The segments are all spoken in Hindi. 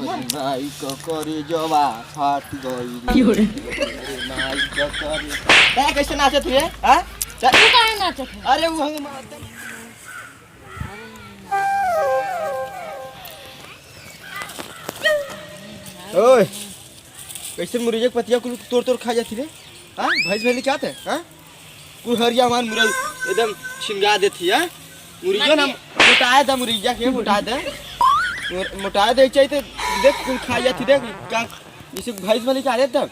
माई करे जवा फाट गई माई करे कैसे नाचत रे हां तू काहे नाचत है? अरे वो हम ओए कैसे मुरैया के पतिया कुल तोड़ तोड़ खा जाती रे हां भैंस भेली क्या थे हां कुल हरिया मान मुरई एकदम छिंगा देती है मुरैया ना मोटाए था मुरैया के मोटाए दे चाहिए तो देख कुल खा जाती देख का जैसे भैंस वाली खा जाता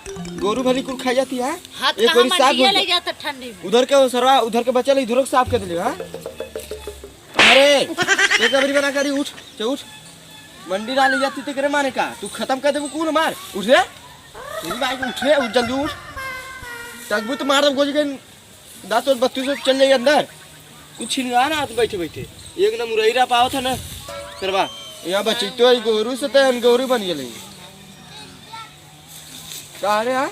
गोरू वाली कुल खा जाती है एक बार साफ ले जाता ठंडी में उधर के सरवा उधर के बच्चा इधर को साफ कर दे हां अरे एक बारी बना करी उठ चल उठ मंडी डाली जाती ते करे माने का तू खत्म कर दे कौन मार उठ रे तेरी बाइक उठ रे उठ जल्दी उठ तकबू तो मार दम गोजी के 10 और 32 चल जाए अंदर कुछ छिनगा ना तो बैठे बैठे एक ना मुरैरा पाव था ना सरवा यहाँ बच्ची तो गोरू से तो गोरू बन गए का रे हां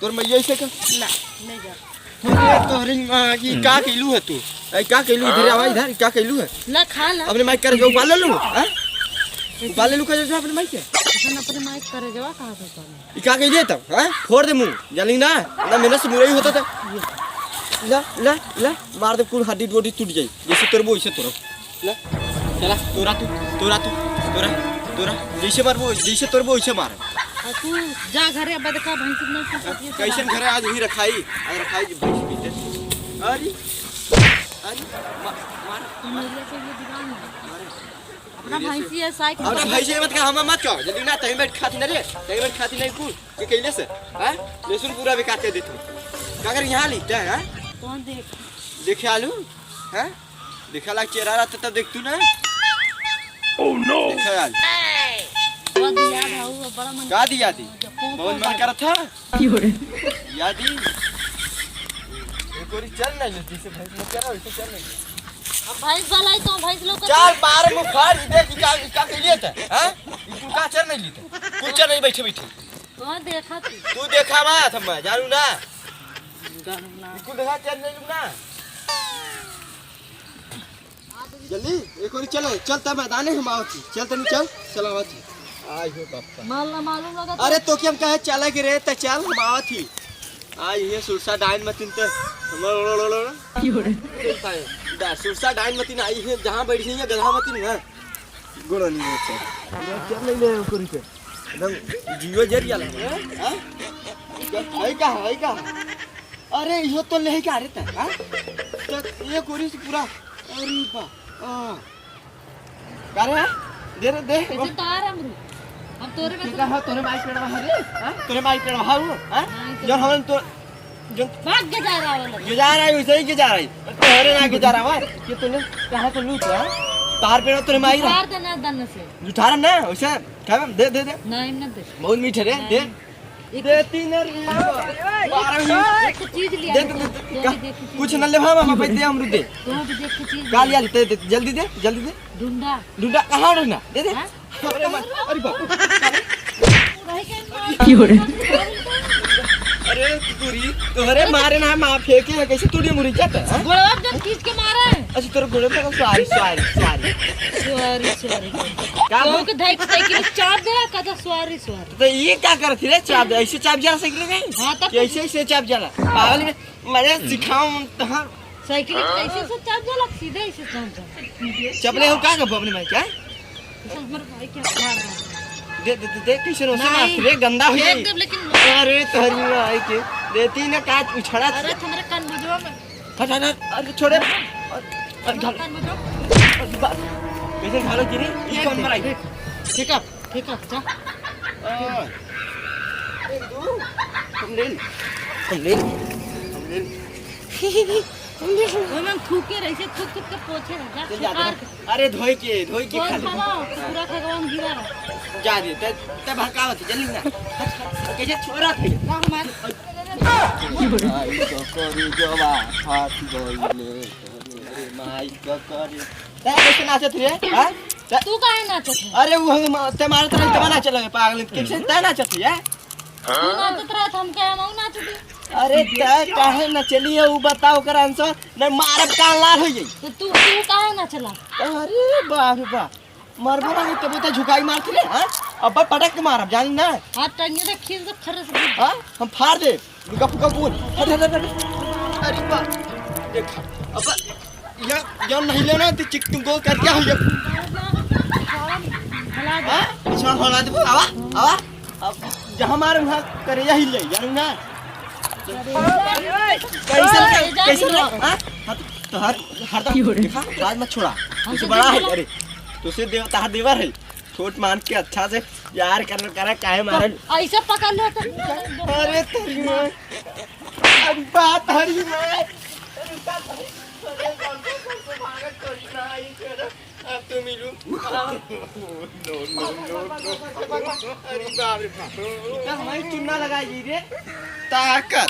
तोर मैया से का ना नहीं जा तोरी मां की का किलू है तू ए का किलू इधर आवा इधर क्या किलू है ना खा ला अपने माइक कर जो उबाल लू हां उबाल लू कर जो अपने माइक के अपन अपने माइक करे जवा कहां से कर ई का कह दे तब हां फोड़ दे मुंह जली ना ना मेहनत से मुरई होता था ला ला ला मार दे कुल हड्डी गोडी टूट जाई जैसे तोरबो वैसे तोरो ला चला तोरा जैसे मारबो जैसे तोरबो वैसे मार तू जा घरे बदका भैंस नहीं कैसे घरे आज ही रखाई भैंस पीते अरे अरे मार तू मेरे से ये दीवान है अपना भैंसी है साइकिल अपना भैंसी मत का हम मत कहो जल्दी ना तई बैठ खाती ना रे तई बैठ खाती नहीं कुल के कैले से हां लहसुन पूरा भी काट के दे तू का कर यहां ली हां कौन देखे आलू हैं देखा ला चेहरा रहता तब देख तू ना ओह नो देखा आलू बहुत याद आऊ बड़ा मन का दिया थी बहुत मन कर था यादी एक और चल नहीं लेती से भैंस लोग क्या वैसे चल नहीं अब भैंस वाला है तो भैंस लोग चार बार में फाड़ देख का के लिए था हैं तू का चल नहीं लेते कुछ चल नहीं बैठे कौन देखा तू देखा मत हम जानू ना गाना कुल देखा चल नहीं लू ना जल्दी एक और चलो चलता मैदान हम आवती चल तनी चल आवती आई हो बापा मालूम लगा अरे तो कि हम कहे चले के रे त चल हम आवती आई ये सुरसा डाइन मतिन ते सुरसा डाइन मतिन आई है जहां बैठ गई है गधा मतिन है गोड़ा नहीं है चल नहीं ले करी के एकदम जीव जरिया लगा हां है का अरे यो तो ले के आ रे त हां तो ये कोरी से पूरा अरे बा करे दे दे ऐसे तार अमरू हम तोरे में का है तोरे माइक पेड़वा है रे हां तोरे माइक पेड़वा हां हां जो हम तो जो भाग के जा रहा वाला जो जा रहा है वैसे ही के जा रहा है तोरे ना के जा रहा है कि तूने कहां तो लूट है तार पेड़ तोरे माइक तार देना दन से उठार ना वैसे खा दे दे दे नहीं न दे बहुत मीठे रे दे दे तीन एक चीज लिया दे कुछ न ले मामा भाई दे अमरूद दे तो भी देख चीज गालियां दे जल्दी दे ढूंढा ढूंढा कहां ढूंढा दे अरे बाप अरे पूरी तोहरे मारे ना मां फेंके है कैसे तूने मुरी जाता है गोड़वा जब खींच के मारा है अच्छा तेरे गोड़े पे सॉरी क्या वो के धाई साइकिल चाप दे कदा सवारी तो ये क्या करती रे चाप ऐसे चाप जाला साइकिल नहीं हां तब कैसे चाप जाला पागल में मैंने सिखाऊं तहां साइकिल कैसे से चाप जाला सीधे ऐसे चाप चपले हो का अपने में क्या मेरे भाई क्या मार दे किशन से मार रे गंदा हो गई एकदम लेकिन अरे तहरी आई के देती ना काट उछड़ा अरे तुम्हारे कान बुझवा में हट अरे छोड़े अरे कान बुझवा कैसे घालो गिरी ये कौन मराई ठीक है जा एक दो हम ले वो मैं थूके रही से थूक के पोछे जा अरे धोई के खा ले पूरा भगवान गिरा जा दे ते भड़कावत जल्दी ना कैसे छोरा थे ना हमार आई तो करी जवा फाट गईले माई का करे ते कैसे नाचत रे हां तू काहे नाचत है अरे वो ते मारत रही तब नाच लगे पागल कैसे ते नाचत है तू नाचत रहा हम क्या हम नाचती अरे ते काहे न चलिए वो बताओ कर आंसर नहीं मारब कान लाल हो जाई तो तू काहे ना चला अरे बाप रे बाप मरबो ना तब तो झुकाई मारती रे हां अब पटक के मारब जानी ना हाथ टांगे से खींच दो खरस हां हम फाड़ दे लुका फुका बोल हट हट हट अरे बा देख अब या नहीं लेना तो चिक तुमको कर क्या हो जब हला दे हां पिछवा हला दे आवा आवा अब जहां मारे वहां करे या हिल जानी ना कैसे हां तो हर देखा राज मत छोड़ा तुझे बड़ा है अरे तुझे देवता देवर है छोट मान के अच्छा से यार करना करा काहे मारन ऐसा पकड़ लो तो अरे तेरी मां अरे बात हरी मां अब तो मिलूं नो अरे बाप रे बाप इतना हमारी चुन्ना लगाई रे ताकत